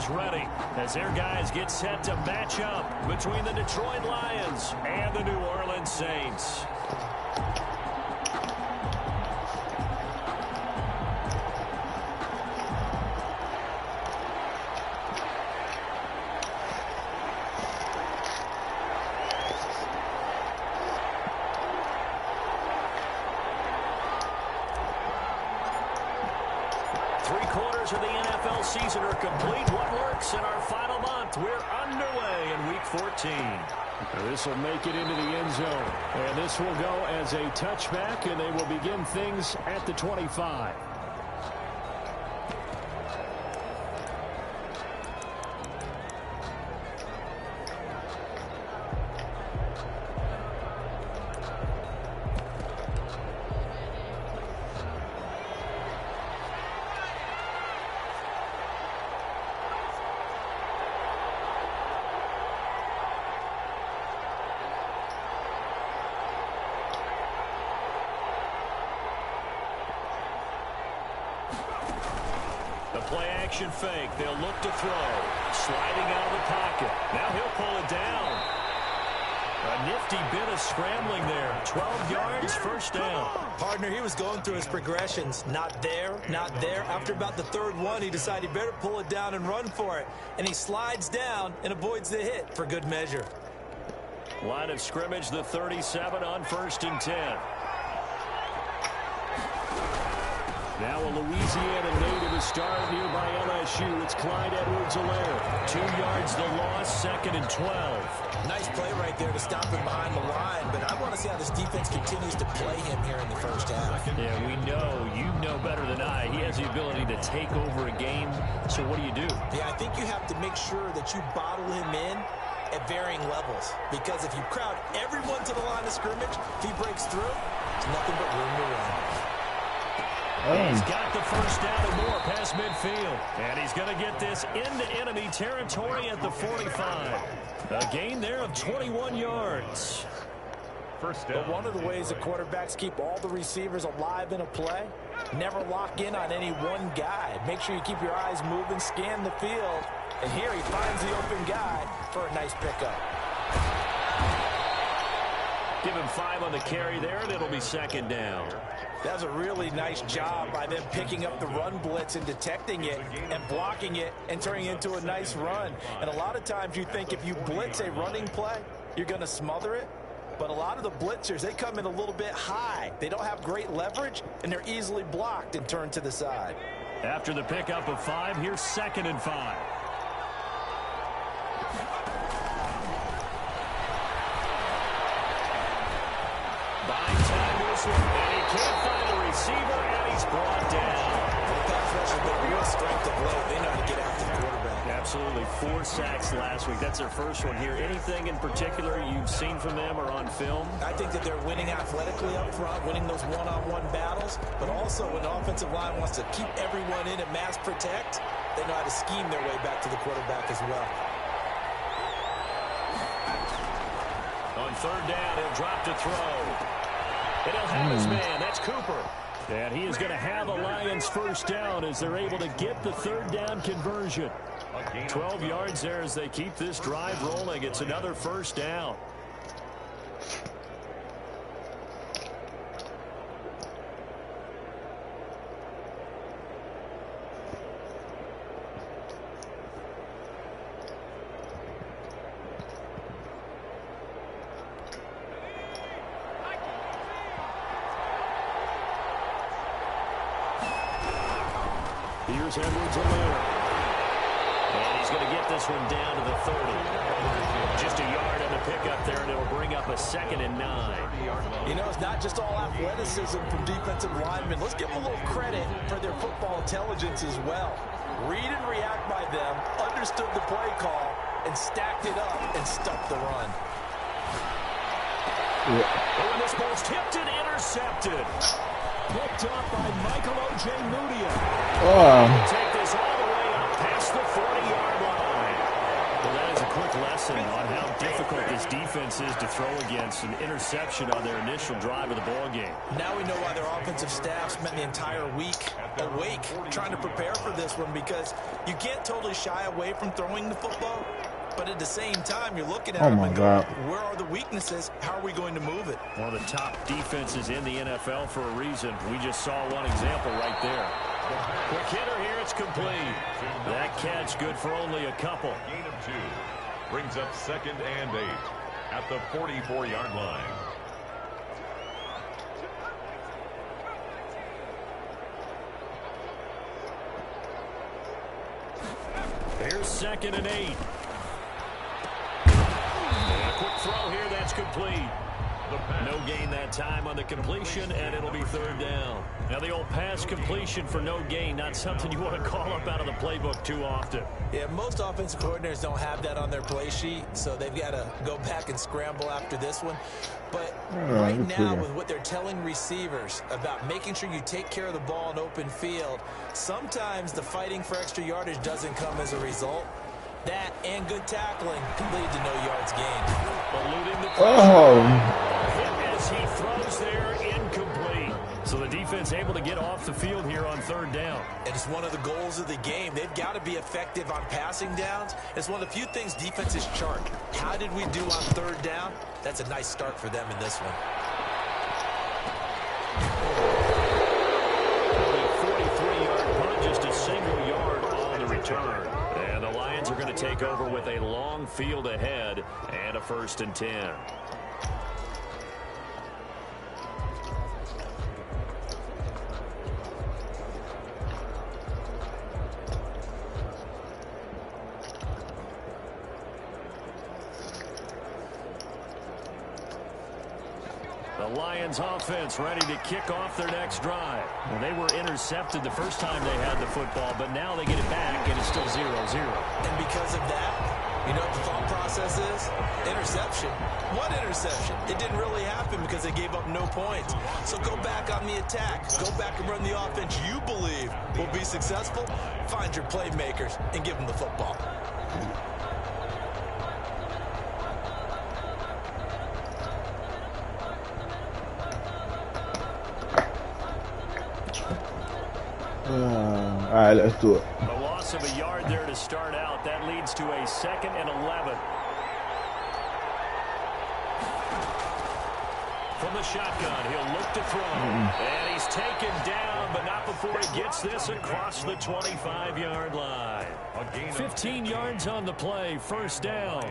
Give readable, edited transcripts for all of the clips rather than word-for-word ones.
is ready as their guys get set to match up between the Detroit Lions and the New Orleans Saints. Three-quarters of the NFL season are complete. What works in our final month? We're underway in Week 14. This will make it into the end zone. And this will go as a touchback, and they will begin things at the 25. Play-action fake. They'll look to throw. Sliding out of the pocket. Now he'll pull it down. A nifty bit of scrambling there. 12 yards, first down. Partner, he was going through his progressions. Not there, not there. After about the third one, he decided he better pull it down and run for it. And he slides down and avoids the hit for good measure. Line of scrimmage, the 37 on 1st and 10. Now a Louisiana native is started here by LSU. It's Clyde Edwards-Helaire. 2 yards the loss, 2nd and 12. Nice play right there to stop him behind the line, but I want to see how this defense continues to play him here in the first half. Yeah, we know, you know better than I, he has the ability to take over a game, so what do? Yeah, I think you have to make sure that you bottle him in at varying levels, because if you crowd everyone to the line of scrimmage, if he breaks through, there's nothing but room to run. He's got the first down and more past midfield. And he's going to get this into enemy territory at the 45. A gain there of 21 yards. First down. But one of the ways the quarterbacks keep all the receivers alive in a play, never lock in on any one guy. Make sure you keep your eyes moving, scan the field. And here he finds the open guy for a nice pickup. Give him 5 on the carry there, and it'll be 2nd down. That was a really nice job by them picking up the run blitz and detecting it and blocking it and turning it into a nice run. And a lot of times you think if you blitz a running play, you're going to smother it. But a lot of the blitzers, they come in a little bit high. They don't have great leverage, and they're easily blocked and turned to the side. After the pickup of 5, here's 2nd and 5. And he can't find a receiver, and he's brought down. The pass rush has been a real strength of late. They know how to get after the quarterback. Absolutely. 4 sacks last week. That's their first one here. Anything in particular you've seen from them or on film? I think that they're winning athletically up front, winning those one-on-one battles, but also when the offensive line wants to keep everyone in and mass protect, they know how to scheme their way back to the quarterback as well. On 3rd down, he'll drop to throw. And he'll have his man. That's Cooper. And he is going to have a Lions first down as they're able to get the 3rd down conversion. 12 yards there as they keep this drive rolling. It's another first down. Here's Edwards-Helaire. And he's going to get this one down to the 30. Just a yard on the pickup there, and it'll bring up a 2nd and 9. You know, it's not just all athleticism from defensive linemen. Let's give them a little credit for their football intelligence as well. Read and react by them, understood the play call, and stacked it up and stuffed the run. Oh, and this ball's tipped and intercepted. Picked up by Michael Ojemudia. We'll take this all the way up past the 40-yard line. Well, that is a quick lesson on how difficult this defense is to throw against an interception on their initial drive of the ball game. Now we know why their offensive staff spent the entire week awake trying to prepare for this one, because you can't totally shy away from throwing the football, but at the same time you're looking at them and going, where are the weaknesses? How are we going to move it? One of the top defenses in the NFL for a reason. We just saw one example right there. Quick hitter here, it's complete. That catch good for only a couple. Gain of 2 brings up 2nd and 8 at the 44-yard line. Here's 2nd and 8. And a quick throw here, that's complete. No gain that time on the completion, and it'll be 3rd down. Now the old pass completion for no gain, not something you want to call up out of the playbook too often. Yeah, most offensive coordinators don't have that on their play sheet, so they've got to go back and scramble after this one. But right now, with what they're telling receivers about making sure you take care of the ball in open field, sometimes the fighting for extra yardage doesn't come as a result. That and good tackling can lead to no yards gained. Eluding the pressure. As he throws there, incomplete. So the defense able to get off the field here on 3rd down. And it's one of the goals of the game. They've got to be effective on passing downs. It's one of the few things defenses chart. How did we do on 3rd down? That's a nice start for them in this one. 43-yard punt, just a single yard on the return. And the Lions are going to take over with a long field ahead and a 1st and 10. The Lions offense ready to kick off their next drive. Well, they were intercepted the first time they had the football, but now they get it back, and it's still 0-0. And because of that, you know what the thought process is? Interception. What interception? It didn't really happen because they gave up no points. So go back on the attack. Go back and run the offense you believe will be successful. Find your playmakers and give them the football. All right, let's do it. A loss of a yard there to start out. That leads to a 2nd and 11. From the shotgun, he'll look to throw. And he's taken down, but not before he gets this across the 25-yard line. 15 yards on the play, 1st down.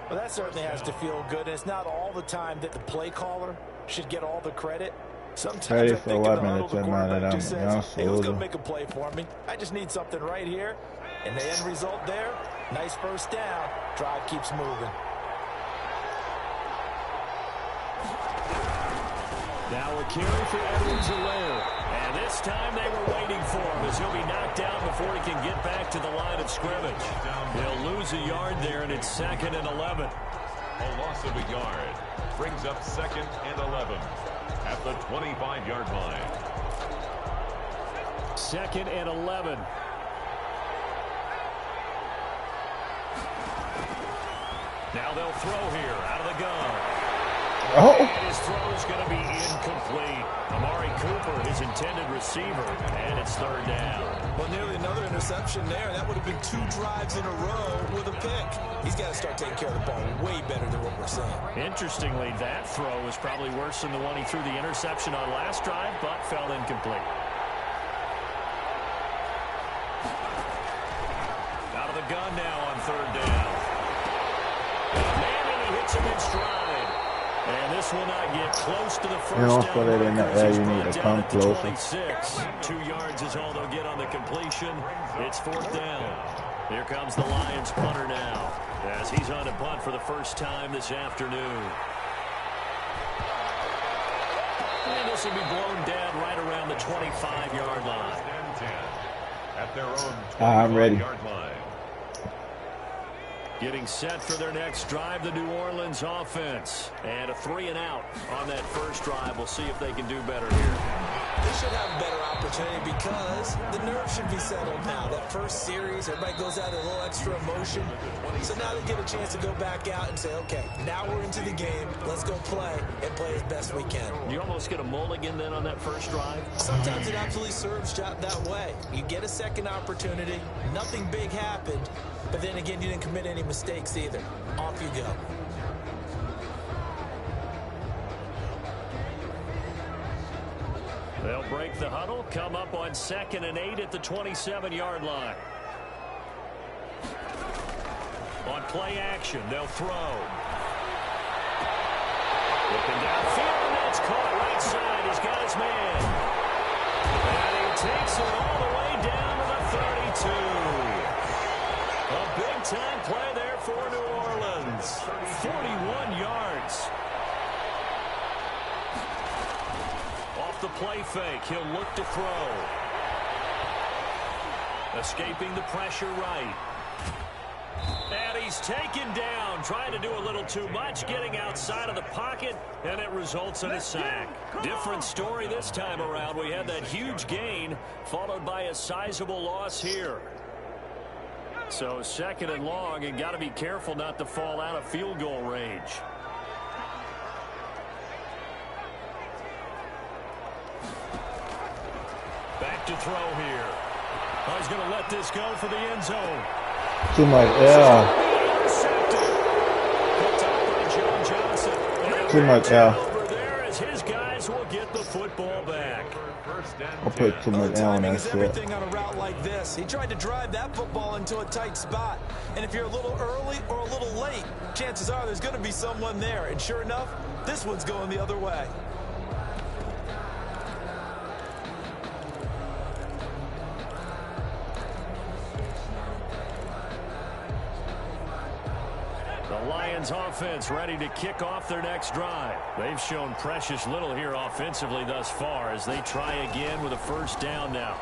Well, that certainly has to feel good. And it's not all the time that the play caller should get all the credit. Sometimes I think in the huddle, the quarterback just says, hey, who's going to make a play for me? I just need something right here. And the end result there, nice 1st down. Drive keeps moving. Now a carry for Edwards-Helaire. And this time they were waiting for him as he'll be knocked down before he can get back to the line of scrimmage. He'll lose a yard there, and it's 2nd and 11. A loss of a yard brings up 2nd and 11 at the 25-yard line. 2nd and 11. Now they'll throw here out of the gun. And his throw is going to be incomplete. Amari Cooper, his intended receiver, and it's 3rd down. Well, nearly another interception there. That would have been 2 drives in a row with a pick. He's got to start taking care of the ball way better than what we're saying. Interestingly, that throw was probably worse than the one he threw the interception on last drive, but fell incomplete. Out of the gun now on 3rd down. And he hits him in stride. And this will not get close to the 1st down. You need to come closer. 26. 2 yards is all they'll get on the completion. It's 4th down. Here comes the Lions punter now, as he's on to punt for the first time this afternoon. And this will be blown dead right around the 25-yard line. At their own I'm ready. 25-yard line. Getting set for their next drive, the New Orleans offense. And a 3-and-out on that first drive. We'll see if they can do better here. They should have better opportunity because the nerves should be settled now. That first series, everybody goes out a little extra emotion. So now they get a chance to go back out and say, okay, now we're into the game. Let's go play and play as best we can. You almost get a mulligan then on that first drive? Sometimes it absolutely serves that way. You get a second opportunity. Nothing big happened. But then again, you didn't commit any mistakes either. Off you go. They'll break the huddle, come up on 2nd and 8 at the 27-yard line. On play action, they'll throw. Looking downfield, and that's caught right side. He's got his man. And he takes it all the way down to the 32. A big-time play there for New Orleans. 41 yards. The play fake. He'll look to throw. Escaping the pressure right. And he's taken down. Trying to do a little too much. Getting outside of the pocket. And it results in a sack. Different story this time around. We had that huge gain followed by a sizable loss here. So 2nd and long, and got to be careful not to fall out of field goal range. Back to throw here. Oh, he's going to let this go for the end zone. Too much, yeah. Too much, yeah. Over there as his guys will get the football back. I'll put too much on that shit. Everything on a route like this. He tried to drive that football into a tight spot. And if you're a little early or a little late, chances are there's going to be someone there. And sure enough, this one's going the other way. The Lions offense ready to kick off their next drive. They've shown precious little here offensively thus far as they try again with a first down now.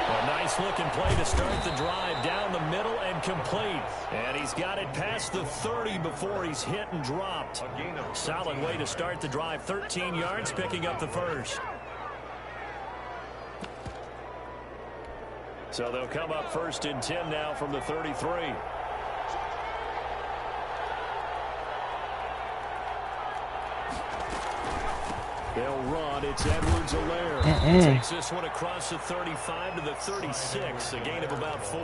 A nice looking play to start the drive down the middle and complete. And he's got it past the 30 before he's hit and dropped. Solid way to start the drive. 13 yards, picking up the first. So they'll come up 1st and 10 now from the 33. They'll run. It's Edwards-Helaire. Takes this one across the 35 to the 36. A gain of about 4.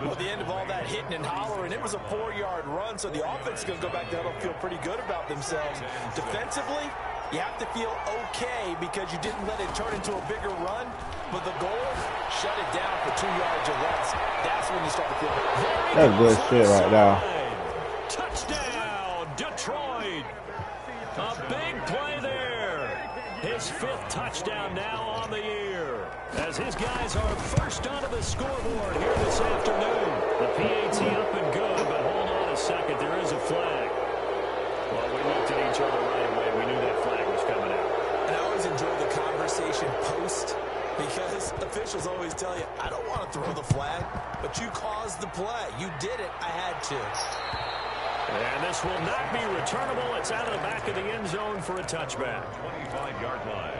Well, at the end of all that hitting and hollering, it was a 4-yard run, so the offense is going to go back there and feel pretty good about themselves. Defensively, you have to feel okay because you didn't let it turn into a bigger run, but the goal, shut it down for 2 yards or less. That's when you start to feel good. That's good shit right now. Touchdown, Detroit. A big play there. His 5th touchdown now on the year. As his guys are first onto the scoreboard here this afternoon. The PAT up and good, but hold on a second. There is a flag. Well, we looked at each other right away. We knew that flag was coming out. And I always enjoy the conversation post because officials always tell you, I don't want to throw the flag, but you caused the play. You did it. I had to. And this will not be returnable. It's out of the back of the end zone for a touchback. 25-yard line.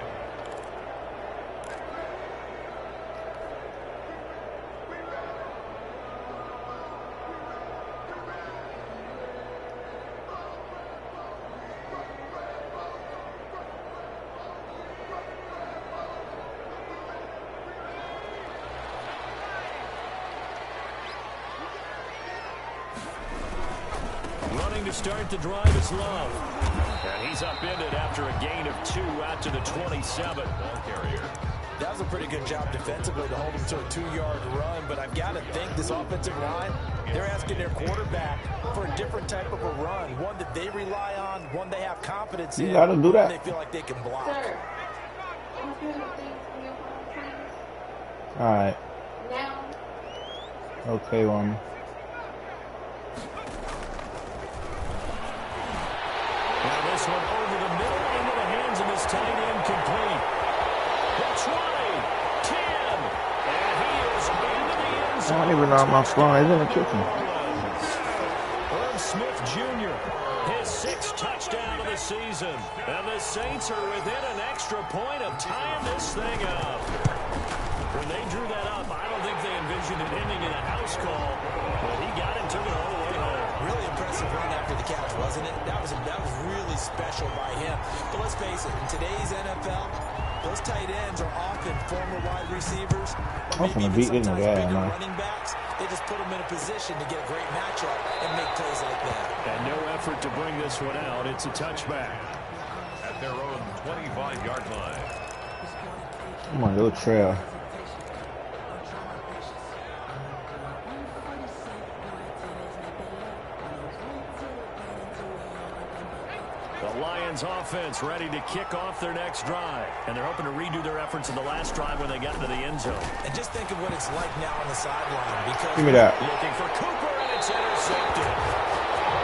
To start the drive is Love. And he's upended after a gain of 2 out to the 27. Ball carrier. That was a pretty good job defensively to hold him to a 2-yard run, but I've got to think this offensive line, they're asking their quarterback for a different type of a run, one that they rely on, one they have confidence in. You gotta do that. They feel like they can block. Sir, All right. now. Okay, woman. Now this one over the middle into the hands of his tight end complete. The 20, 10, and he is into the end zone. I don't even know how my phone is in the kitchen. Irv Smith Jr., his 6th touchdown of the the season. And the Saints are within an extra point of tying this thing up. When they drew that up, I don't think they envisioned it ending in a house call, but he got it, took it all the way home. Really impressive run after the catch, wasn't it? That was really special by him. But let's face it, in today's NFL, those tight ends are often former wide receivers, or maybe even sometimes bigger running backs. They just put them in a position to get a great matchup and make plays like that. And no effort to bring this one out. It's a touchback. At their own 25-yard line. Come on, little trail. The Lions offense ready to kick off their next drive. And they're hoping to redo their efforts in the last drive when they got into the end zone. And just think of what it's like now on the sideline. Because give me that. Looking for Cooper, and it's intercepted.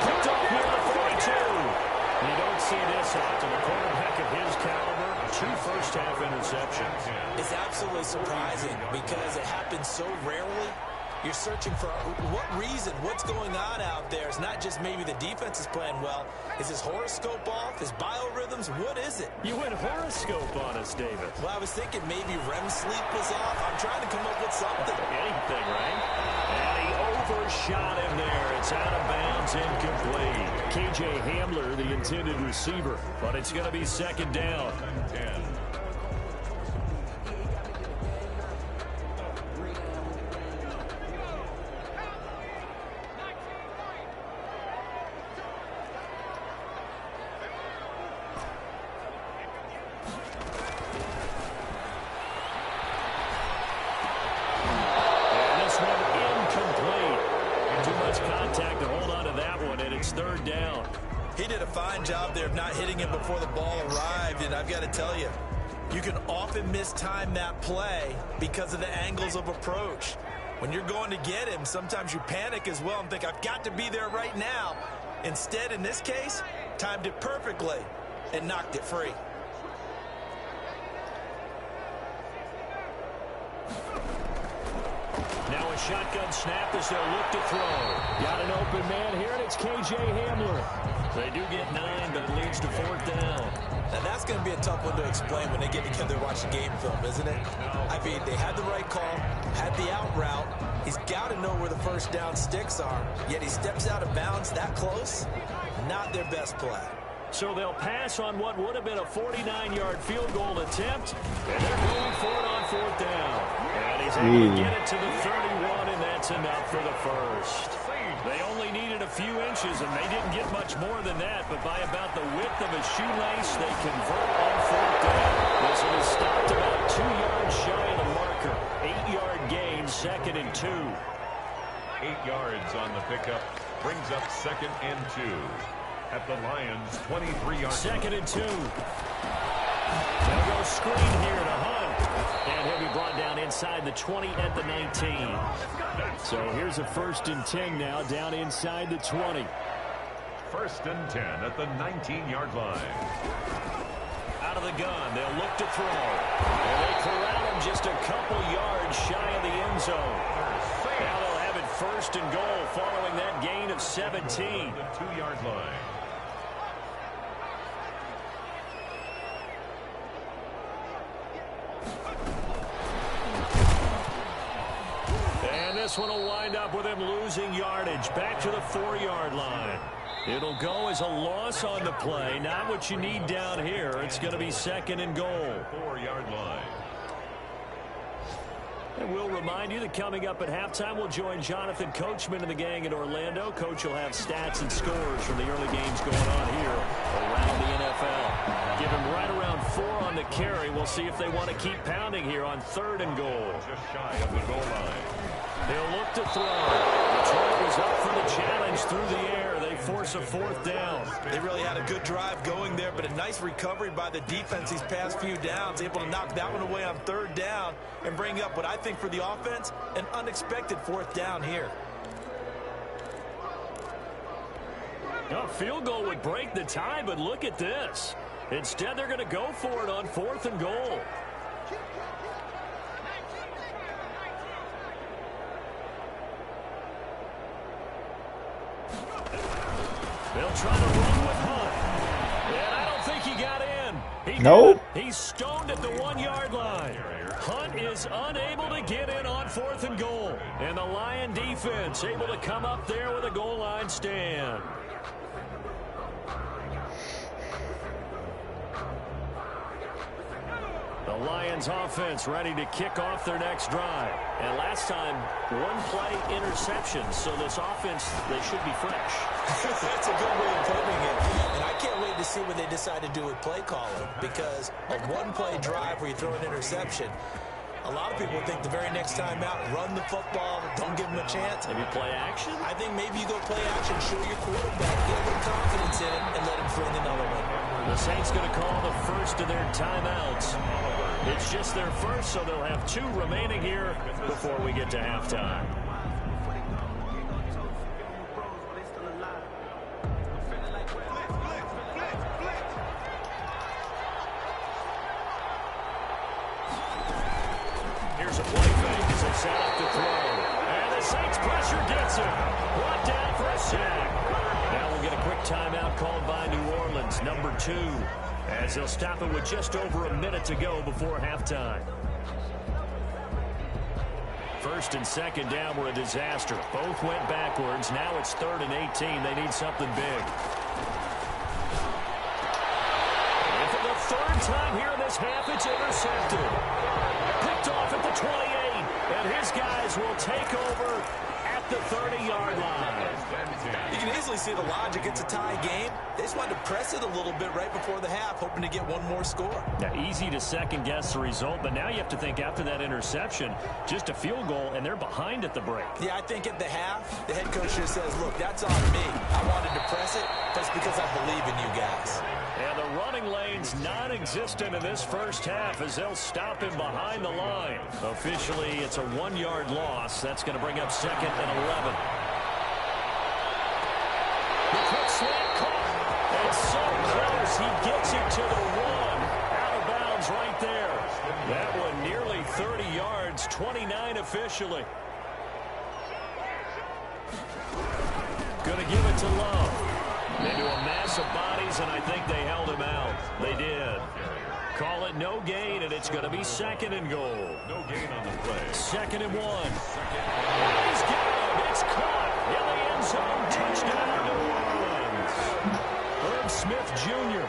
Picked off near the 42. You don't see this often. A quarterback of his caliber, 2 first-half interceptions. It's absolutely surprising because it happens so rarely. You're searching for what reason, what's going on out there. It's not just maybe the defense is playing well. Is his horoscope off? His biorhythms? What is it? You went horoscope on us, David. Well, I was thinking maybe REM sleep was off. I'm trying to come up with something. Anything, right? And he overshot him there. It's out of bounds, incomplete. KJ Hamler, the intended receiver. But it's going to be second down. 10. Third down. He did a fine job there of not hitting him before the ball arrived, and I've got to tell you, you can often mistime that play because of the angles of approach. When you're going to get him, sometimes you panic as well and think, I've got to be there right now. Instead, in this case, timed it perfectly and knocked it free. Now a shotgun snap as they'll look to throw. Got an open man here, and it's KJ Hamler. They do get 9, but it leads to 4th down. Now that's going to be a tough one to explain when they get together and watch the game film, isn't it? I mean, they had the right call, had the out route. He's got to know where the first down sticks are, yet he steps out of bounds that close. Not their best play. So they'll pass on what would have been a 49-yard field goal attempt, and they're going for it on 4th down. And he's able to get it to the 31, and that's enough for the first. They only needed a few inches, and they didn't get much more than that, but by about the width of a shoelace, they convert on 4th down. This one is stopped about 2 yards shy of the marker. 8-yard gain, 2nd and 2. 8 yards on the pickup, brings up 2nd and 2. At the Lions' 23-yard. 2nd and 2. They'll go screen here to Hunt. And he'll be brought down inside the 20 at the 19. So here's a 1st and 10 now, down inside the 20. 1st and 10 at the 19-yard line. Out of the gun, they'll look to throw. And they corral him just a couple yards shy of the end zone. Now they'll have it 1st and goal following that gain of 17. The 2-yard line. And this one will wind up with him losing yardage back to the 4-yard line. It'll go as a loss on the play. Not what you need down here. It's going to be 2nd and goal. 4-yard line. And we'll remind you that coming up at halftime, we'll join Jonathan Coachman and the gang in Orlando. Coach will have stats and scores from the early games going on here around the NFL. Give him right around 4 on the carry. We'll see if they want to keep pounding here on 3rd and goal. Just shy of the goal line. They'll look to throw. Detroit was up for the challenge through the air. They force a 4th down. They really had a good drive going there, but a nice recovery by the defense these past few downs, able to knock that one away on 3rd down and bring up what I think for the offense, an unexpected 4th down here. A field goal would break the tie, but look at this. Instead, they're going to go for it on 4th and goal. They'll try to run with Hunt. Yeah, got in. He Nope. He's stoned at the 1-yard line. Hunt is unable to get in on 4th and goal. And the Lion defense able to come up there with a goal line stand. The Lions offense ready to kick off their next drive. And last time, 1-play interception. So this offense, they should be fresh. That's a good way of putting it. And I can't wait to see what they decide to do with play calling. Because a 1-play drive where you throw an interception, a lot of people think the very next time out, run the football, don't give them a chance. Maybe play action? I think maybe you go play action, show your quarterback, get a little confidence in it, and let him fling another one. The Saints going to call the first of their timeouts. It's just their first, so they'll have 2 remaining here before we get to halftime. Here's a play fake as they set up to throw. And the Saints pressure gets him. Brought down for a sack. Now we'll get a quick timeout called by New Orleans, number 2. As they'll stop it with just over a minute to go before halftime. First and second down were a disaster. Both went backwards. Now it's 3rd and 18. They need something big. And for the 3rd time here in this half, it's intercepted. Picked off at the 28. And his guys will take over at the 30-yard line. You can easily see the logic. It's a tie game. They just wanted to press it a little bit right before the half, hoping to get one more score. Now, easy to second-guess the result, but now you have to think after that interception, just a field goal, and they're behind at the break. Yeah, I think at the half, the head coach just says, look, that's on me. I wanted to press it. That's because I believe in you guys. And the running lane's non-existent in this first half as they'll stop him behind the line. Officially, it's a 1-yard loss. That's going to bring up 2nd and 11. The quick slant caught. It's so close. He gets it to the 1. Out of bounds right there. That one nearly 30 yards, 29 officially. Going to give it to Love. Into a mass of bodies, and I think they held him out. They did. Call it no gain, and it's going to be 2nd and goal. No gain on the play. 2nd and 1. He's got him. It's caught in the end zone. Touchdown, New Orleans. Herb Smith Jr.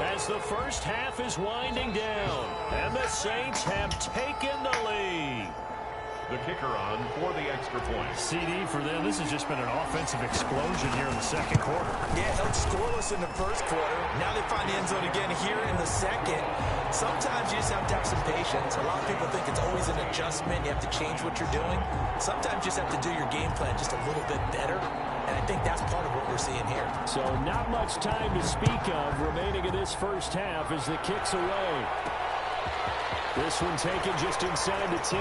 as the first half is winding down, and the Saints have taken the lead. The kicker on for the extra point. CD for them. This has just been an offensive explosion here in the second quarter. Yeah, held scoreless in the first quarter. Now they find the end zone again here in the second. Sometimes you just have to have some patience. A lot of people think it's always an adjustment. You have to change what you're doing. Sometimes you just have to do your game plan just a little bit better. And I think that's part of what we're seeing here. So not much time to speak of remaining in this first half as the kick's away. This one taken just inside the 10.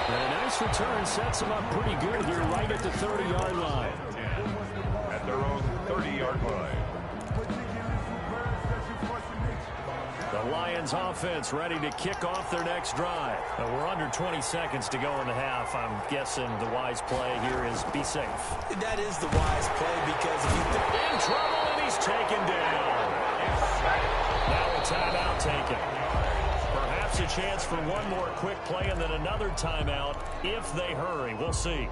And a nice return sets them up pretty good here right at the 30-yard line. At their own 30-yard line. The Lions offense ready to kick off their next drive. We're under 20 seconds to go in the half. I'm guessing the wise play here is be safe. That is the wise play because if you think in trouble and he's taken down. Now a timeout taken. Perhaps a chance for one more quick play and then another timeout if they hurry. We'll see.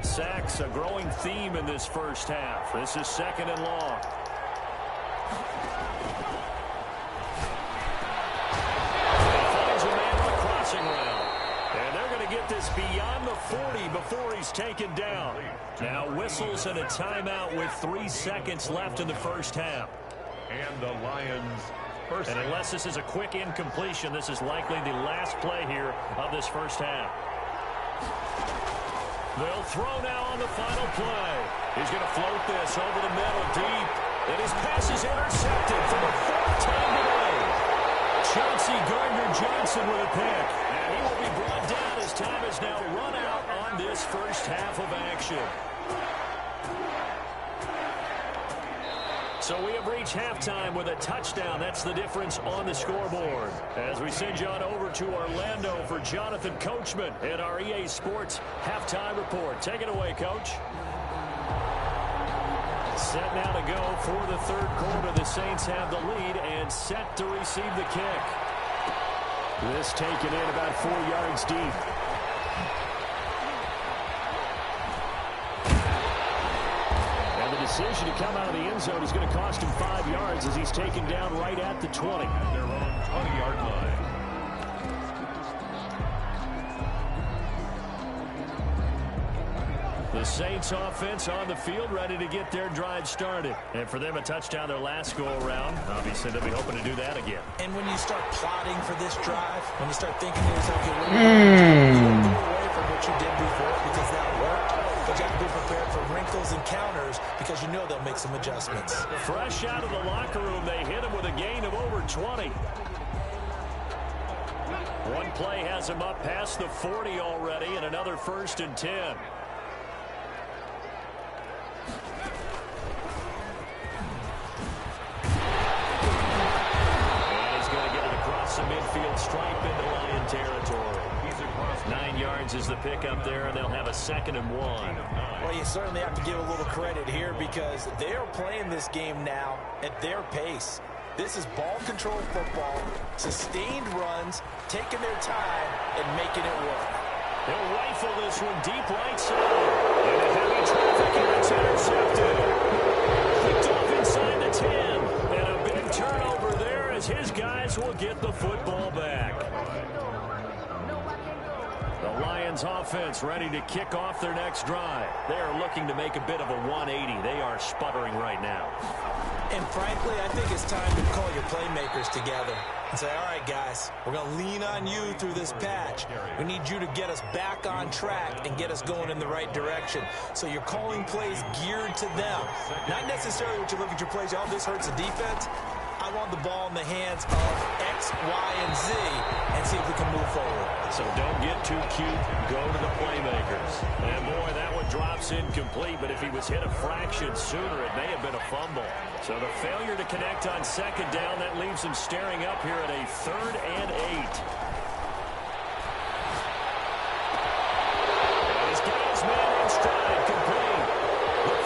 Sacks, a growing theme in this first half. This is 2nd and long. Finds a man on the crossing route. And they're going to get this beyond the 40 before he's taken down. Now whistles and a timeout with 3 seconds left in the first half. And the Lions first. And unless this is a quick incompletion, this is likely the last play here of this first half. They'll throw now on the final play. He's going to float this over the middle deep. And his pass is intercepted for the 4th time today. Chauncey Gardner-Johnson with a pick. And he will be brought down as time has now run out on this first half of action. So we have reached halftime with a touchdown. That's the difference on the scoreboard. As we send you on over to Orlando for Jonathan Coachman in our EA Sports halftime report. Take it away, Coach. Set now to go for the third quarter. The Saints have the lead and set to receive the kick. This taken in about 4 yards deep. And the decision to come out of the end zone is going to cost him 5 yards as he's taken down right at the 20. Their own 20-yard line. The Saints offense on the field ready to get their drive started. And for them, a touchdown their last go-around. Obviously, they'll be hoping to do that again. And when you start plotting for this drive, when you start thinking to yourself, you don't go away from what you did before because that worked. But you have to be prepared for wrinkles and counters because you know they'll make some adjustments. Fresh out of the locker room, they hit him with a gain of over 20. One play has him up past the 40 already, and another 1st and 10. Some midfield stripe into Lion territory. 9 yards is the pickup there, and they'll have a 2nd and 1. Well, you certainly have to give a little credit here because they are playing this game now at their pace. This is ball control football, sustained runs, taking their time, and making it work. They'll rifle this one deep right side. And a heavy traffic here, it's intercepted. Picked off inside the 10. And a big turnover there as his guys will get the football back. The Lions offense ready to kick off their next drive. They are looking to make a bit of a 180. They are sputtering right now. And frankly, I think it's time to call your playmakers together and say, all right, guys, we're going to lean on you through this patch. We need you to get us back on track and get us going in the right direction. So you're calling plays geared to them. Not necessarily what you look at your plays, oh, this hurts the defense. I want the ball in the hands of X, Y, and Z and see if we can move forward. So don't get too cute. Go to the playmakers. And, boy, that one drops incomplete, but if he was hit a fraction sooner, it may have been a fumble. So the failure to connect on 2nd down, that leaves him staring up here at a 3rd and 8. And he's got his man in stride, complete. The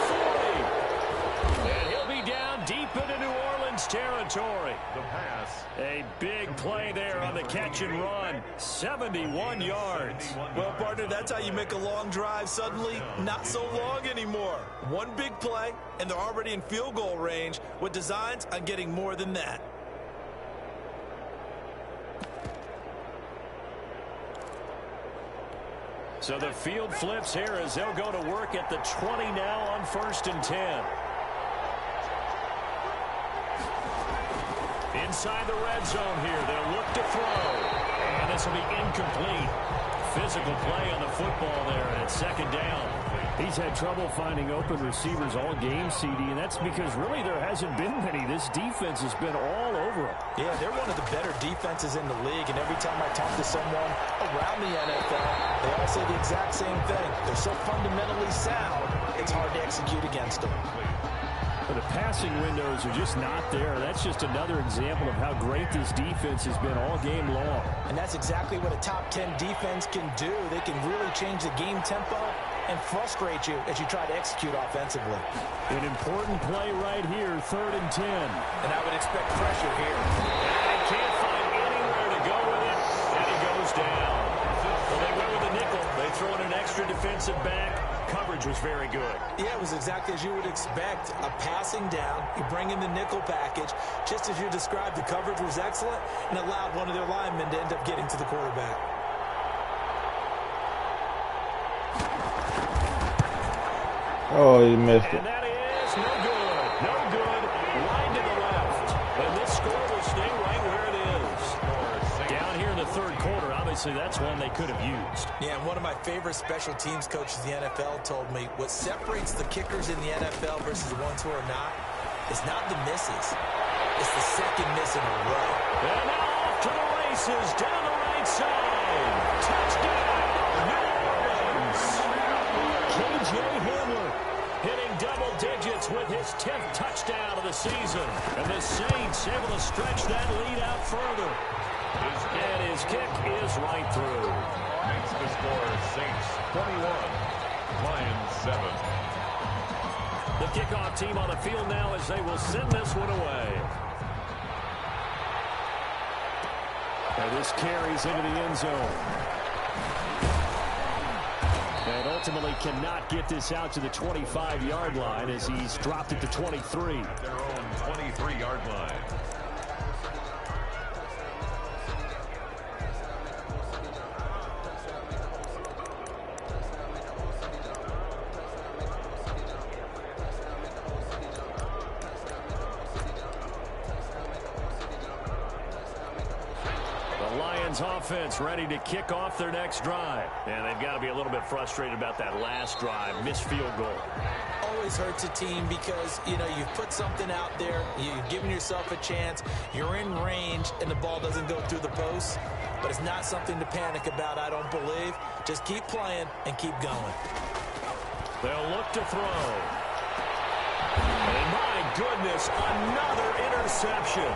40. And he'll be down deep into New Orleans territory. The pass. A big play there on the catch and run. 71 yards. Well, partner, that's how you make a long drive suddenly not so long anymore. One big play, and they're already in field goal range with designs on getting more than that. So the field flips here as they'll go to work at the 20 now on 1st and 10. Inside the red zone here, they'll look to throw. And this will be incomplete. Physical play on the football there, and it's 2nd down. He's had trouble finding open receivers all game, CD, and that's because really there hasn't been many. This defense has been all over him. Yeah, they're one of the better defenses in the league, and every time I talk to someone around the NFL, they all say the exact same thing. They're so fundamentally sound, it's hard to execute against them. But the passing windows are just not there. That's just another example of how great this defense has been all game long. And that's exactly what a top 10 defense can do. They can really change the game tempo and frustrate you as you try to execute offensively. An important play right here, 3rd and 10. And I would expect pressure here. And can't find anywhere to go with it, and he goes down. Well, they went with a nickel. They throw in an extra defensive back. Coverage was very good. Yeah, it was exactly as you would expect. A passing down, you bring in the nickel package. Just as you described, the coverage was excellent and allowed one of their linemen to end up getting to the quarterback. Oh, you missed it. And that is no good. No good. Line to the left. And this score will stay right where it is. Down here in the 3rd quarter, obviously that's one they could have used. Yeah, and one of my favorite special teams coaches in the NFL told me what separates the kickers in the NFL versus the ones who are not is not the misses. It's the 2nd miss in a row. And now off to the races down the right side. Touchdown, New Orleans. K.J. Hamler hitting double digits with his 10th touchdown of the season. And the Saints able to stretch that lead out further. And his kick is right through. Makes the score Saints 21, Lions 7. The kickoff team on the field now as they will send this one away. And this carries into the end zone. And ultimately cannot get this out to the 25-yard line as he's dropped it to 23. At their own 23-yard line. Offense ready to kick off their next drive. And they've got to be a little bit frustrated about that last drive, missed field goal. Always hurts a team because, you know, you've put something out there, you've given yourself a chance, you're in range, and the ball doesn't go through the post. But it's not something to panic about, I don't believe. Just keep playing and keep going. They'll look to throw. And my goodness, another interception.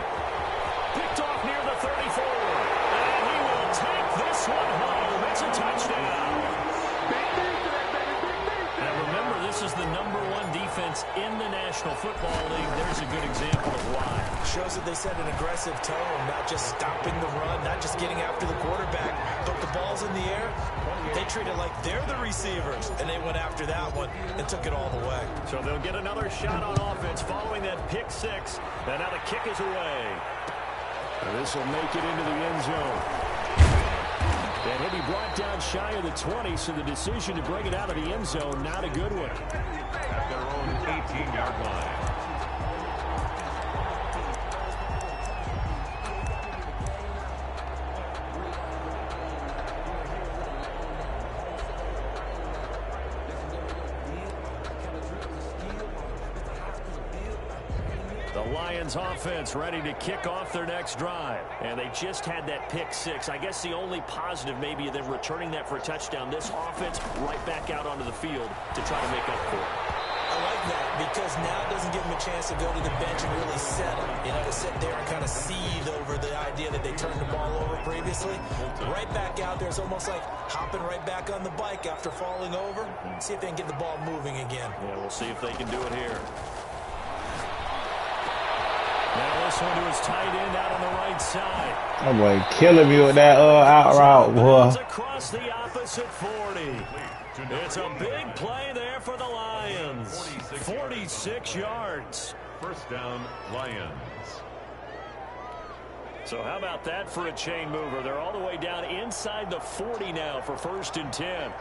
Picked off near the 34. And he will take this one home. It's a touchdown. And remember, this is the #1 defense in the National Football League. There's a good example of why. Shows that they set an aggressive tone, not just stopping the run, not just getting after the quarterback, but the ball's in the air. They treat it like they're the receivers, and they went after that one and took it all the way. So they'll get another shot on offense following that pick six. And now the kick is away. This will make it into the end zone. And he'll be brought down shy of the 20, so the decision to bring it out of the end zone, not a good one. At their own 18-yard line. Offense ready to kick off their next drive. And they just had that pick six. I guess the only positive maybe of them returning that for a touchdown. This offense right back out onto the field to try to make up for it. I like that because now it doesn't give them a chance to go to the bench and really settle. You know, to sit there and kind of seethe over the idea that they turned the ball over previously. Right back out there. It's almost like hopping right back on the bike after falling over. See if they can get the ball moving again. Yeah, we'll see if they can do it here. Now this one to his tight end out on the right side. That boy killing me with that out route, boy. Across the opposite 40. It's a big play there for the Lions. 46 yards. First down, Lions. So how about that for a chain mover? They're all the way down inside the 40 now for 1st and 10.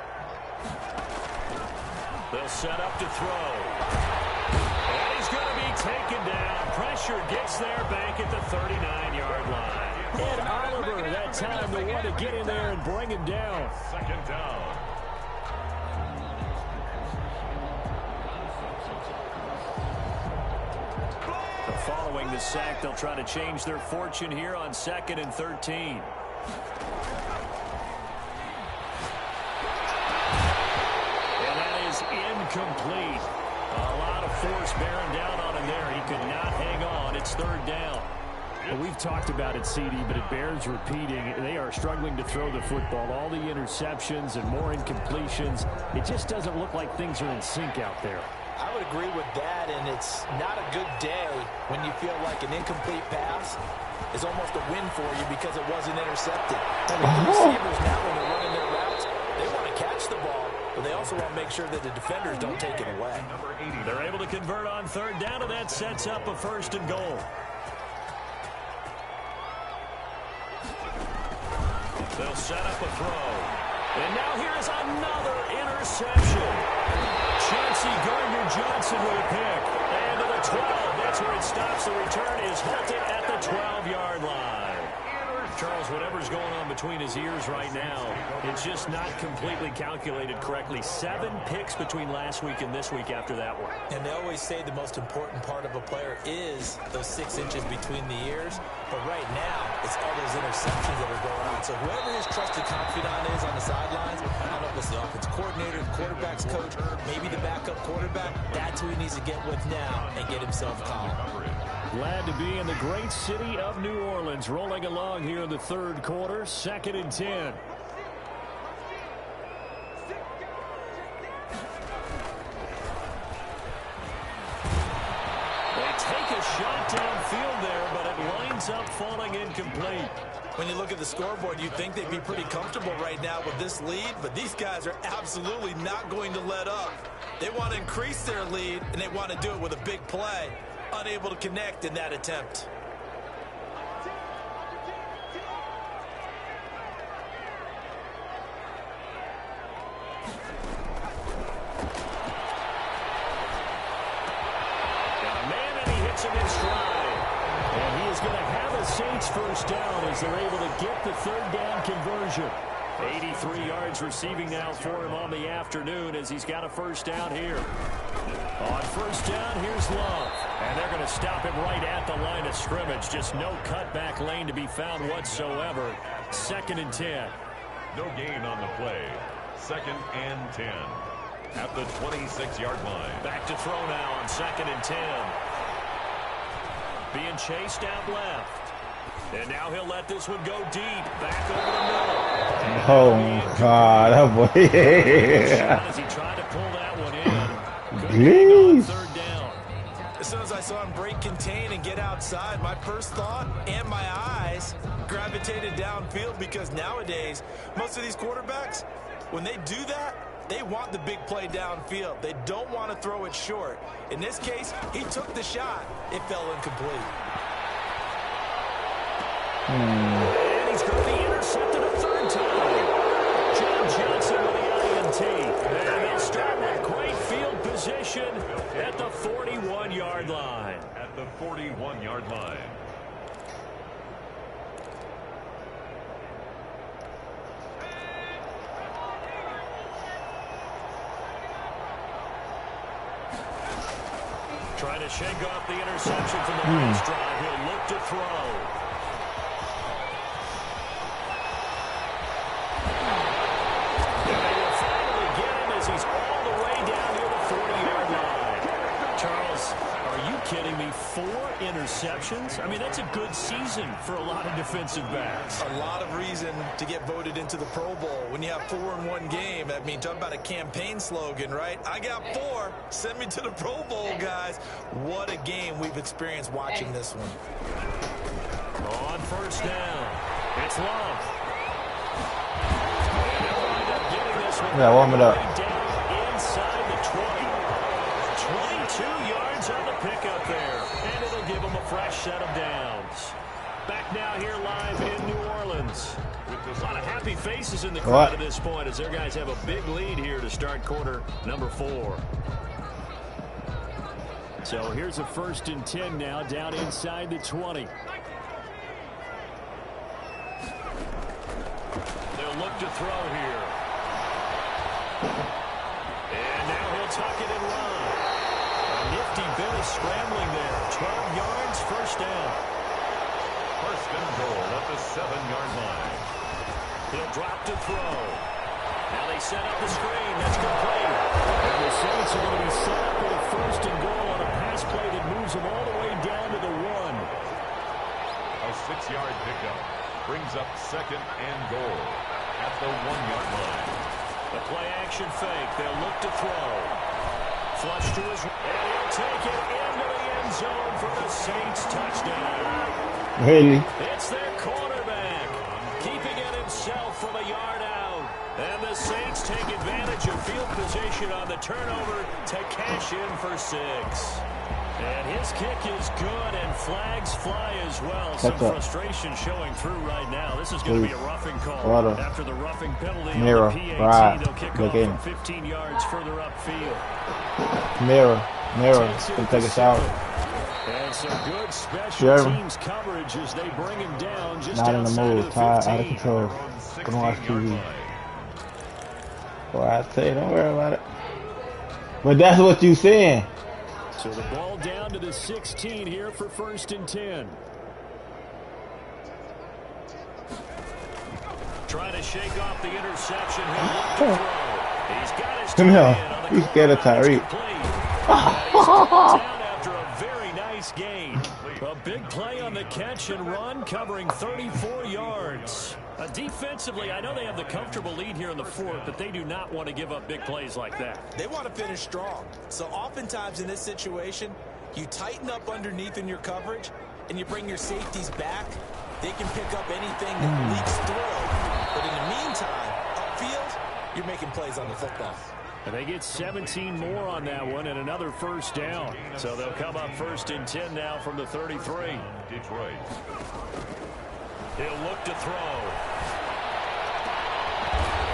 They'll set up to throw. And he's going to be taken down. Pressure gets there back at the 39-yard line. Ed Oliver, that time the one to get in there and bring him down. Second down. Following the sack, they'll try to change their fortune here on 2nd and 13. And that is incomplete. A lot of force bearing down on him there. He could not hang on. It's 3rd down. Well, we've talked about it, CD, but it bears repeating. They are struggling to throw the football. All the interceptions and more incompletions. It just doesn't look like things are in sync out there. I would agree with that, and it's not a good day when you feel like an incomplete pass is almost a win for you because it wasn't intercepted. And the receivers now, when they're running their routes, they want to catch the ball, but they also want to make sure that the defenders don't take it away. They're able to convert on 3rd down, and that sets up a 1st and goal. They'll set up a throw. And now here's another interception. Chauncey Gardner-Johnson with a pick. And to the 12. That's where it stops. The return is halted at the 12-yard line. Charles, whatever's going on between his ears right now, it's just not completely calculated correctly. 7 picks between last week and this week after that one. And they always say the most important part of a player is those 6 inches between the ears. But right now, it's all those interceptions that are going on. So whoever his trusted confidant is on the sidelines, I don't know if it's the offense coordinator, the quarterback's coach, maybe the backup quarterback, that's who he needs to get with now and get himself calm. Glad to be in the great city of New Orleans, rolling along here in the third quarter, 2nd and 10. They take a shot downfield there, but it winds up falling incomplete. When you look at the scoreboard, you'd think they'd be pretty comfortable right now with this lead, but these guys are absolutely not going to let up. They want to increase their lead, and they want to do it with a big play. Unable to connect in that attempt. Got a man, and he hits him in stride. And he is going to have a Saints first down as they're able to get the third down conversion. 83 yards receiving now for him on the afternoon as he's got a first down here. On first down, here's Love. And they're going to stop him right at the line of scrimmage. Just no cutback lane to be found whatsoever. 2nd and 10. No gain on the play. 2nd and 10. At the 26-yard line. Back to throw now on 2nd and 10. Being chased out left. And now he'll let this one go deep. Back over the middle. Oh, my God. That boy. As he tried to pull that one in. Couldn't hang on third down. As soon as I saw him break contain and get outside, my first thought and my eyes gravitated downfield because nowadays, most of these quarterbacks, when they do that, they want the big play downfield. They don't want to throw it short. In this case, he took the shot. It fell incomplete. And he's going to be intercepted a third time. John Johnson with the INT. And they'll start with great field position at the 41-yard line. At the 41-yard line. Trying to shake off the interception from the last drive. He'll look to throw. He's all the way down near the 40-yard line. Charles, are you kidding me? 4 interceptions? I mean, that's a good season for a lot of defensive backs. A lot of reason to get voted into the Pro Bowl. When you have 4 in one game, I mean, talk about a campaign slogan, right? I got 4. Send me to the Pro Bowl, guys. What a game we've experienced watching this one. On first down, it's Love. Yeah, warm it up. Inside the 20. 22 yards on the pickup there. And it'll give them a fresh set of downs. Back now here live in New Orleans. A lot of happy faces in the crowd at this point as their guys have a big lead here to start quarter number 4. So here's a 1st and 10 now down inside the 20. They'll look to throw here. And now he'll tuck it and run. A nifty bit of scrambling there. 12 yards, first down. 1st and goal at the 7-yard line. He'll drop to throw. Now they set up the screen. That's complete. And the Saints are going to be set up with a 1st and goal on a pass play that moves them all the way down to the 1. A 6-yard pickup brings up 2nd and goal at the 1-yard line. The play-action fake. They'll look to throw. Flush to his... And he'll take it into the end zone for the Saints touchdown. Really? It's their quarterback. Keeping it himself from a yard out. And the Saints take advantage of field position on the turnover to cash in for 6. And his kick is good, and flags fly as well. Some frustration showing through right now. This is going to be a roughing call. After the roughing penalty Mirror. on the PAT, Right. they'll kick off from 15 yards further upfield. Mirror. Can take a shower. And some good special teams coverage as they bring him down just not in the outside mood, of the tired, 15. out of control. Gonna watch TV. Well, I say, don't worry about it. But that's what you saying. So the ball down to the 16 here for 1st and 10. Trying to shake off the interception. He'll look to throw. He's got his Come here. on the He's scared of Tyreek. He's down after a very nice gain. A big play on the catch and run, covering 34 yards. Defensively, I know they have the comfortable lead here in the 4th, but they do not want to give up big plays like that. They want to finish strong. So oftentimes in this situation, you tighten up underneath in your coverage, and you bring your safeties back. They can pick up anything that leaks through. But in the meantime, upfield, you're making plays on the football. And they get 17 more on that one and another 1st down. So they'll come up 1st and 10 now from the 33. Detroit. He'll look to throw.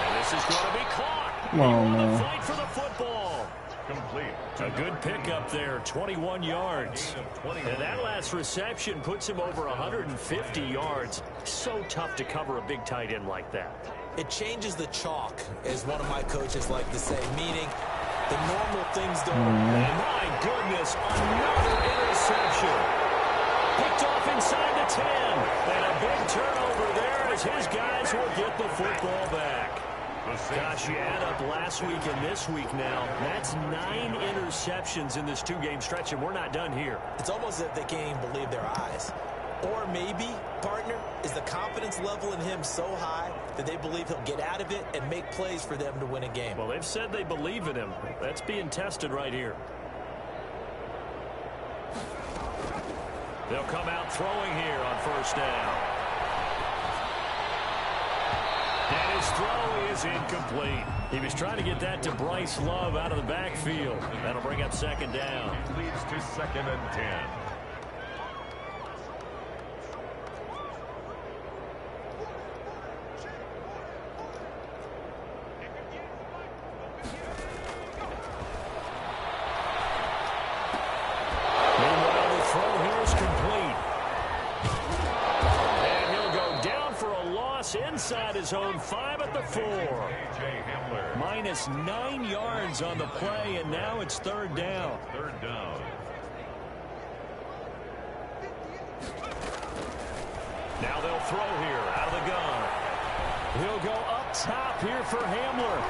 And this is going to be caught. Come on, man. Fight for the football. Complete. A good pickup there, 21 yards. And that last reception puts him over 150 yards. So tough to cover a big tight end like that. It changes the chalk, as one of my coaches like to say, meaning the normal things don't. And my goodness, another interception. Picked off inside the 10. And a big turnover there as his guys will get the football back. Gosh, you add up last week and this week now. That's 9 interceptions in this 2-game stretch, and we're not done here. It's almost as if they can't even believe their eyes. Or maybe, partner, is the confidence level in him so high that they believe he'll get out of it and make plays for them to win a game. Well, they've said they believe in him. That's being tested right here. They'll come out throwing here on 1st down. And his throw is incomplete. He was trying to get that to Bryce Love out of the backfield. That'll bring up 2nd down. Leads to 2nd and 10. Inside his own 5 at the 4. Minus 9 yards on the play, and now it's 3rd down. 3rd down. Now they'll throw here out of the gun. He'll go up top here for Hamler.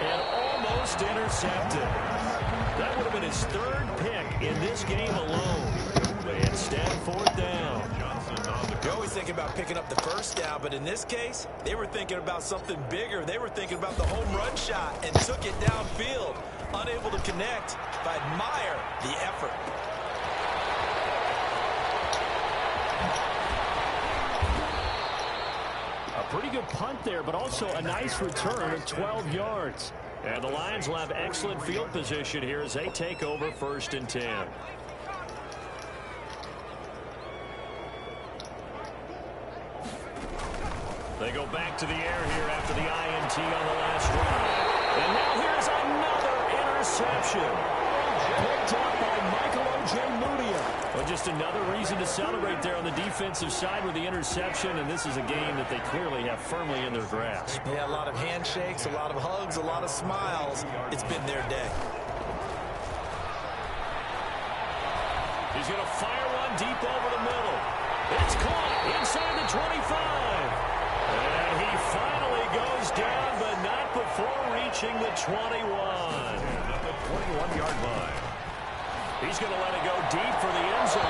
And almost intercepted. That would have been his 3rd pick in this game alone. Instead, 4th down. You're always thinking about picking up the 1st down, but in this case, they were thinking about something bigger. They were thinking about the home run shot and took it downfield. Unable to connect, but admire the effort. A pretty good punt there, but also a nice return of 12 yards. And the Lions will have excellent field position here as they take over 1st and 10. They go back to the air here after the INT on the last drive. And now here's another interception. Picked up by Michael Ojemudia. Well, just another reason to celebrate there on the defensive side with the interception. And this is a game that they clearly have firmly in their grasp. Yeah, a lot of handshakes, a lot of hugs, a lot of smiles. It's been their day. He's going to fire one deep over the middle. It's caught inside the 25. And he finally goes down, but not before reaching the 21. At the 21-yard line. He's going to let it go deep for the end zone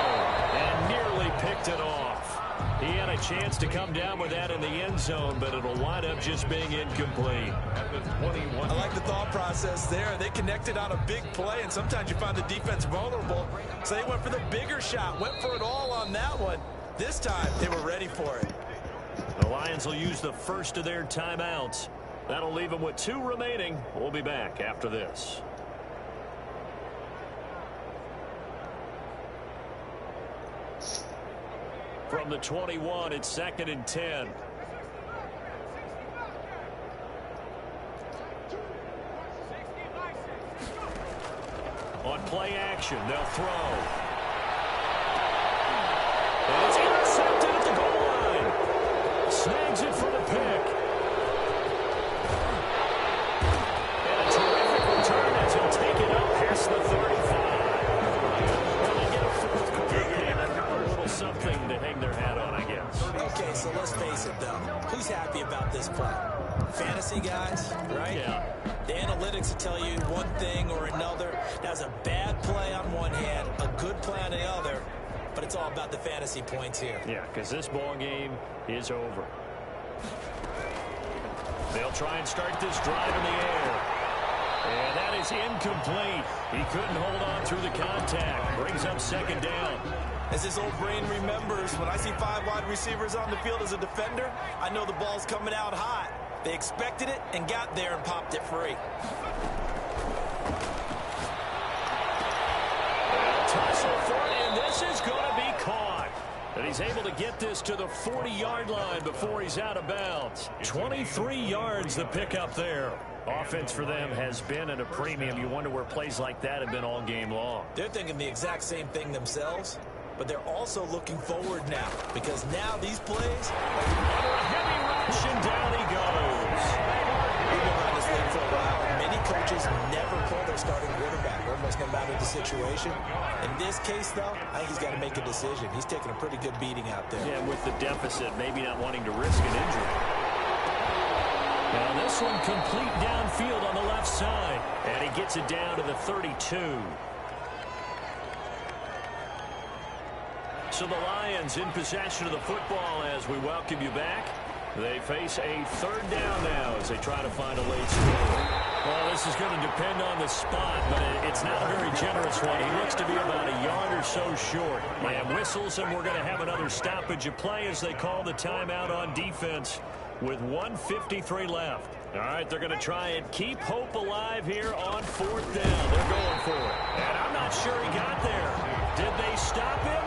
and nearly picked it off. He had a chance to come down with that in the end zone, but it'll wind up just being incomplete. At the 21. I like the thought process there. They connected on a big play, and sometimes you find the defense vulnerable. So they went for the bigger shot, went for it all on that one. This time, they were ready for it. The Lions will use the first of their timeouts. That'll leave them with 2 remaining. We'll be back after this. From the 21, it's 2nd and 10. On play action. They'll throw. And it's intercepted at the goal line. Snags it for the pick. And a terrific return as he'll take it up past the 35. Well, they get a fourth quarter. A little something to hang their hat on, I guess. Okay, so let's face it, though. Who's happy about this play? Fantasy guys, right? Yeah. The analytics will tell you one thing or another. That's a bad play on one hand, a good play on the other, but it's all about the fantasy points here. Yeah, because this ball game is over. They'll try and start this drive in the air. And that is incomplete. He couldn't hold on through the contact. Brings up second down. As his old brain remembers, when I see 5 wide receivers on the field as a defender, I know the ball's coming out hot. They expected it and got there and popped it free. Tussle for it, and this is going to be caught. And he's able to get this to the 40-yard line before he's out of bounds. 23 yards the pickup there. Offense for them has been at a premium. You wonder where plays like that have been all game long. They're thinking the exact same thing themselves, but they're also looking forward now, because now these plays are under a heavy rush, and down he goes. We've been around this league for a while. Many coaches never pull their starting quarterback, almost no matter the situation. In this case, though, I think he's got to make a decision. He's taking a pretty good beating out there. Yeah, with the deficit, maybe not wanting to risk an injury. Now this one complete downfield on the left side, and he gets it down to the 32. So the Lions in possession of the football as we welcome you back. They face a third down now as they try to find a late score. Well, this is going to depend on the spot, but it's not a very generous one. He looks to be about a yard or so short. And whistles, and we're going to have another stoppage of play as they call the timeout on defense with 1:53 left. All right, they're going to try and keep hope alive here on fourth down. They're going for it. And I'm not sure he got there. Did they stop him?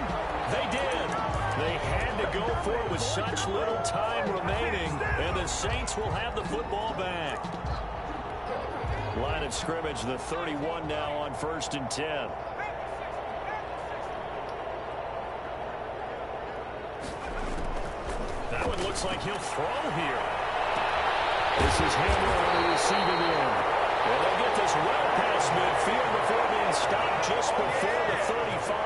They did. They had to go for it with such little time remaining, and the Saints will have the football back. Line of scrimmage, the 31 now on 1st and 10. That one looks like he'll throw here. This is Hamler on the receiving end. And they'll get this well past midfield before being stopped just before the 35.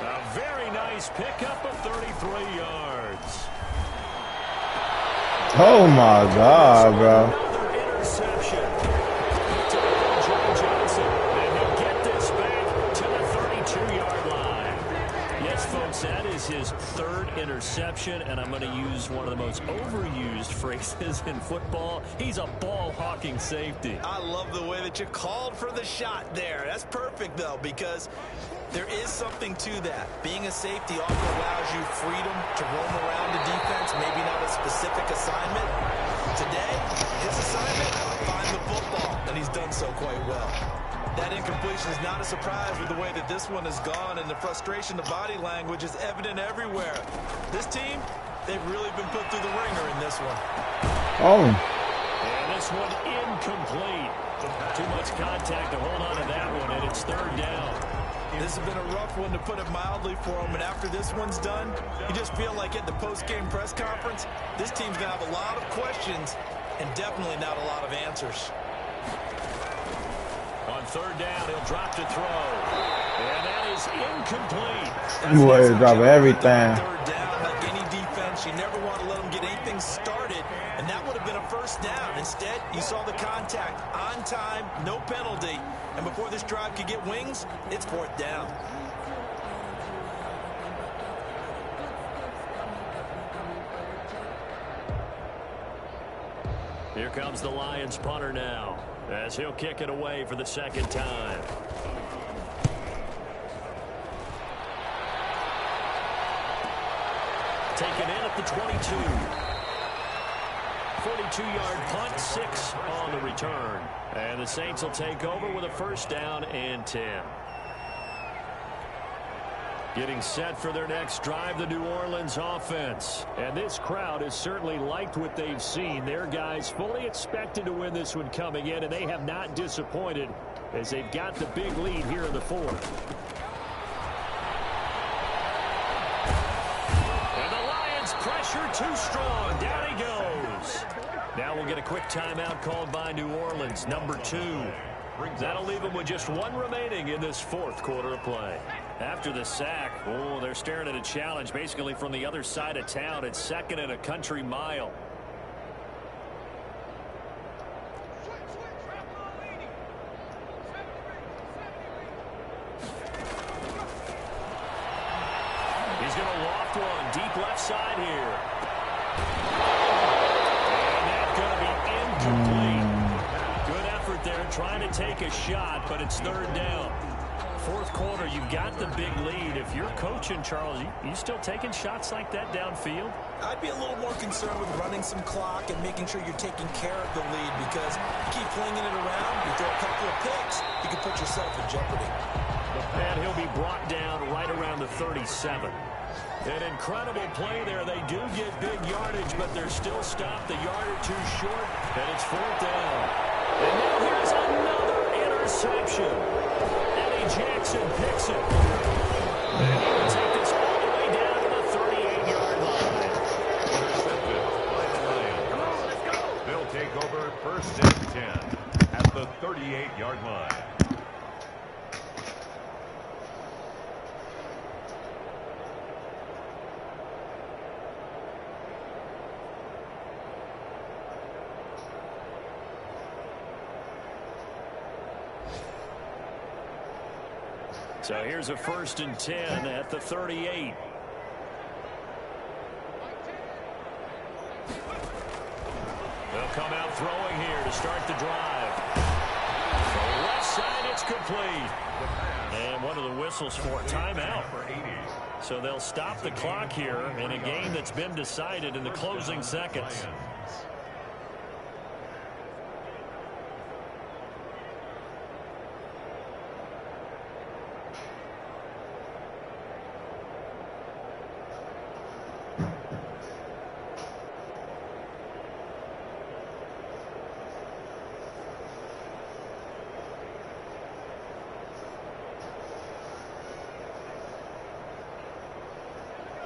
A very nice pickup of 33 yards. Oh my God, bro. Another interception. To John Johnson. And he'll get this back to the 32-yard line. Yes, folks, that is his third interception, and I'm going to use one of the most overused phrases in football. He's a ball-hawking safety. I love the way that you called for the shot there. That's perfect, though, because there is something to that. Being a safety often allows you freedom to roam around the defense, maybe not a specific assignment. Today, his assignment, find the football, and he's done so quite well. That incompletion is not a surprise with the way that this one has gone, and the frustration, the body language is evident everywhere. This team, they've really been put through the ringer in this one. Oh. And this one incomplete. Too much contact to hold on to that one, and it's third down. This has been a rough one, to put it mildly, for him. And after this one's done, you just feel like at the post-game press conference, this team's going to have a lot of questions and definitely not a lot of answers. On third down, he'll drop to throw. And that is incomplete. Boy, he's dropping everything. Third down, like any defense, you never want to let them get anything started, and that would have been a first down. Instead, you saw the contact on time, no penalty, and before this drive could get wings, it's fourth down. Here comes the Lions punter now, as he'll kick it away for the second time. Taken in at the 22. 42-yard punt, 6 on the return. And the Saints will take over with a first down and 10. Getting set for their next drive, the New Orleans offense. And this crowd has certainly liked what they've seen. Their guys fully expected to win this one coming in, and they have not disappointed as they've got the big lead here in the fourth. And the Lions pressure too strong. Down he goes. Now we'll get a quick timeout called by New Orleans, number 2. That'll leave them with just 1 remaining in this fourth quarter of play. After the sack, they're staring at a challenge basically from the other side of town. It's 2nd and a country mile. He's going to loft one deep left side here. And that's going to be incomplete. Good effort there trying to take a shot, but it's 3rd down. Fourth quarter, you've got the big lead. If you're coaching, Charles, you still taking shots like that downfield? I'd be a little more concerned with running some clock and making sure you're taking care of the lead, because you keep flinging it around, you throw a couple of picks, you can put yourself in jeopardy. And he'll be brought down right around the 37. An incredible play there. They do get big yardage, but they're still stopped a yard or 2 short, and it's 4th down. And now here's another interception. Jackson picks it. And he will take this all the way down to the 38-yard line. Intercepted by the Lions. They'll take over 1st and 10 at the 38-yard line. So here's a 1st and 10 at the 38. They'll come out throwing here to start the drive. The left side, it's complete. And one of the whistles for timeout. So they'll stop the clock here in a game that's been decided in the closing seconds.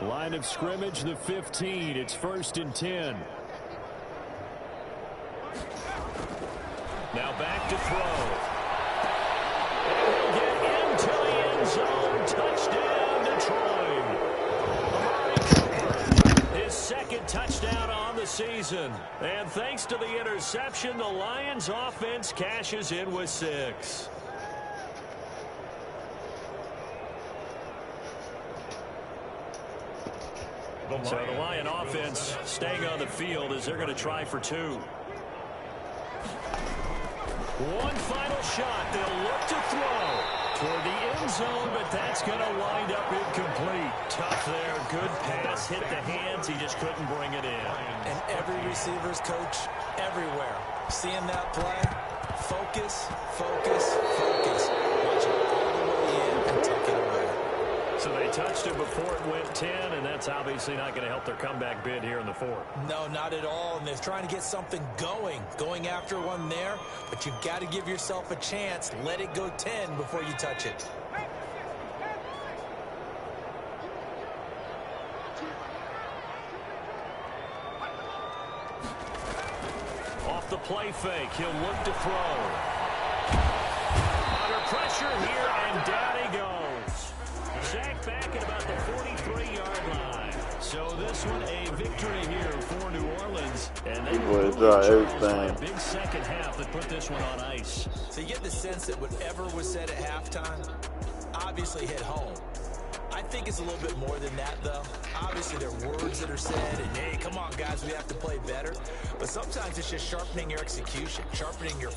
Line of scrimmage, the 15. It's 1st and 10. Now back to throw. And he'll get into the end zone. Touchdown, Detroit. His 2nd touchdown on the season. And thanks to the interception, the Lions offense cashes in with 6. So the Lion offense staying on the field as they're going to try for 2. One final shot. They'll look to throw toward the end zone, but that's going to wind up incomplete. Tough there. Good pass. Hit the hands. He just couldn't bring it in. And every receiver's coach everywhere, seeing that play, focus, focus, focus. Watch it all the way in and tuck it away. So they touched it before it went 10, and that's obviously not going to help their comeback bid here in the 4th. No, not at all. And they're trying to get something going after one there. But you've got to give yourself a chance. Let it go 10 before you touch it. Off the play fake, he'll look to throw. Under pressure here, and down he goes. Sacked back at about the 43-yard line. So this one a victory here for New Orleans. And they will draw everything. A big second half that put this one on ice. So you get the sense that whatever was said at halftime obviously hit home. I think it's a little bit more than that, though. Obviously, there are words that are said, and, hey, come on, guys, we have to play better. But sometimes it's just sharpening your execution, sharpening your